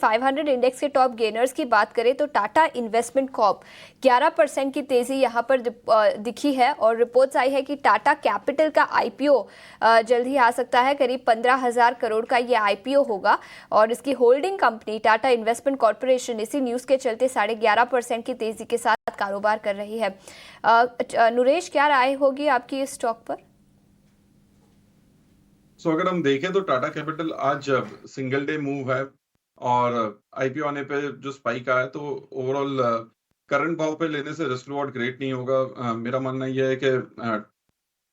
500 index के top gainers की बात करें तो टाटा इन्वेस्टमेंट कॉर्प 11% की तेजी यहां पर दिखी है और रिपोर्ट्स आई है कि टाटा कैपिटल का आईपीओ जल्द ही आ सकता है। करीब 15,000 करोड़ का ये आईपीओ होगा और इसकी holding company Tata investment corporation इसी न्यूज के चलते 11.5% की तेजी के साथ कारोबार कर रही है। नरेश, क्या राय होगी आपकी इस स्टॉक पर? अगर हम देखें तो टाटा कैपिटल आज सिंगल डे मूव है और आईपीओ आने पे जो स्पाइक आया तो ओवरऑल करंट भाव पे लेने से रिस्क रिवॉर्ड ग्रेट नहीं होगा। मेरा मानना यह है कि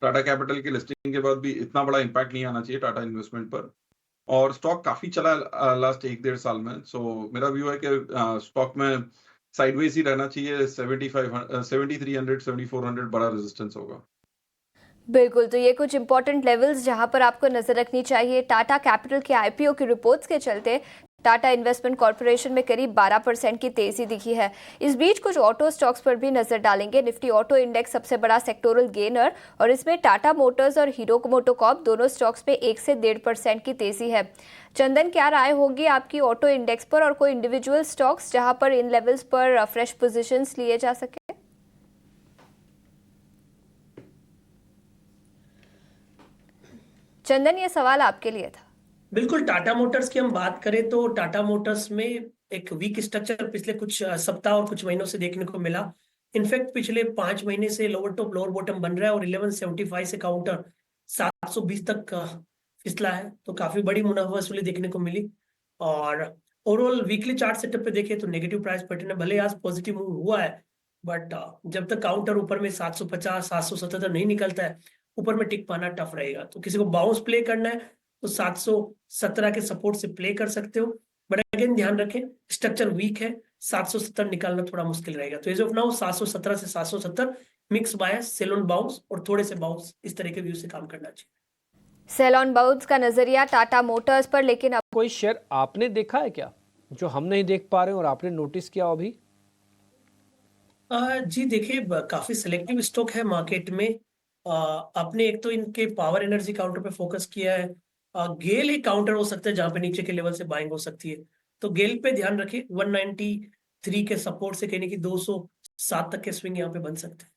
टाटा कैपिटल की लिस्टिंग के बाद भी इतना बड़ा इम्पैक्ट नहीं आना चाहिए टाटा इन्वेस्टमेंट पर, और स्टॉक काफी चला लास्ट 1-1.5 साल में। मेरा व्यू है कि स्टॉक में साइडवेज ही रहना चाहिए। 7500 7300 7400 बड़ा रेजिस्टेंस होगा। बिल्कुल, तो ये कुछ इंपॉर्टेंट लेवल्स जहां पर आपको नजर रखनी चाहिए। टाटा कैपिटल के आईपीओ की रिपोर्ट्स के चलते टाटा इन्वेस्टमेंट कॉर्पोरेशन में करीब 12% की तेजी दिखी है। इस बीच कुछ ऑटो स्टॉक्स पर भी नजर डालेंगे। निफ्टी ऑटो इंडेक्स सबसे बड़ा सेक्टोरल गेनर और इसमें टाटा मोटर्स और हीरो मोटोकॉर्प दोनों स्टॉक्स पे 1 से 1.5% की तेजी है। चंदन, क्या राय होगी आपकी ऑटो इंडेक्स पर और कोई इंडिविजुअल स्टॉक्स जहां पर इन लेवल्स पर फ्रेश पोजिशंस लिए जा सके? चंदन, ये सवाल आपके लिए था। बिल्कुल, टाटा मोटर्स की हम बात करें तो टाटा मोटर्स में एक वीक स्ट्रक्चर पिछले कुछ सप्ताह और कुछ महीनों से देखने को मिला। इनफैक्ट पिछले 5 महीने से लोअर टॉप लोअर बॉटम बन रहा है और 1175 से काउंटर 720 तक फिसला है, तो काफी बड़ी मुनाफा वसूली देखने को मिली। और ओवरऑल वीकली चार्ट सेटअप पे देखें तो नेगेटिव प्राइस पैटर्न है, भले आज पॉजिटिव मूव हुआ है बट जब तक काउंटर ऊपर में 750 777 नहीं निकलता है, ऊपर में टिक पाना टफ रहेगा। तो किसी को बाउंस प्ले करना है तो 717 के सपोर्ट से प्ले कर सकते हो, बट अगेन ध्यान रखें स्ट्रक्चर वीक है, 770 निकालना थोड़ा मुश्किल रहेगा। तो एज ऑफ नाउ 717 से 770 mix bias, sell on bounce और थोड़े से बाउंस, इस तरह के व्यू से काम करना चाहिए। सेल ऑन बाउंस का नजरिया टाटा मोटर्स पर, लेकिन अब कोई शेयर आपने देखा है क्या जो हम नहीं देख पा रहे और आपने नोटिस किया अभी? जी देखिए, काफी सिलेक्टिव स्टॉक है मार्केट में। आपने एक तो इनके पावर एनर्जी काउंटर पे फोकस किया है। गेल एक काउंटर हो सकता है जहां पे नीचे के लेवल से बाइंग हो सकती है, तो गेल पे ध्यान रखें। 193 के सपोर्ट से कहने की 207 तक के स्विंग यहाँ पे बन सकते हैं।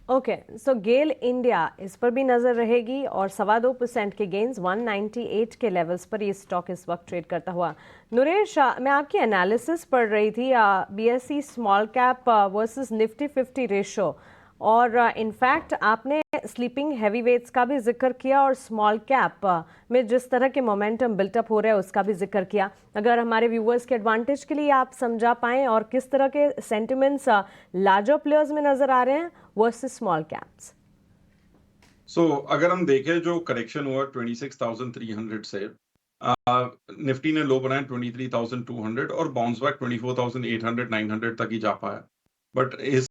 ओके, सो गेल इंडिया, इस पर भी नजर रहेगी और 2.25% के गेन्स 198 के लेवल्स पर ये स्टॉक इस वक्त ट्रेड करता हुआ। नरेश, मैं आपकी एनालिसिस पढ़ रही थी BSE small cap versus Nifty 50 ratio, और इनफैक्ट आपने स्लीपिंग हैवी वेट्स का भी जिक्र किया और स्मॉल कैप में जिस तरह के मोमेंटम बिल्टअप हो रहा है उसका भी जिक्र किया। अगर हमारे व्यूअर्स के एडवांटेज के लिए आप समझा पाएं और किस तरह के सेंटिमेंट्स लार्जर प्लेयर्स में नजर आ रहे हैं वर्सेस स्मॉल कैप्स। अगर हम देखें जो करेक्शन हुआ 26,300 से, निफ्टी ने लो बनाया 23,200 और बाउंस बैक 24,800 900 तक ही जा पाया। बट इस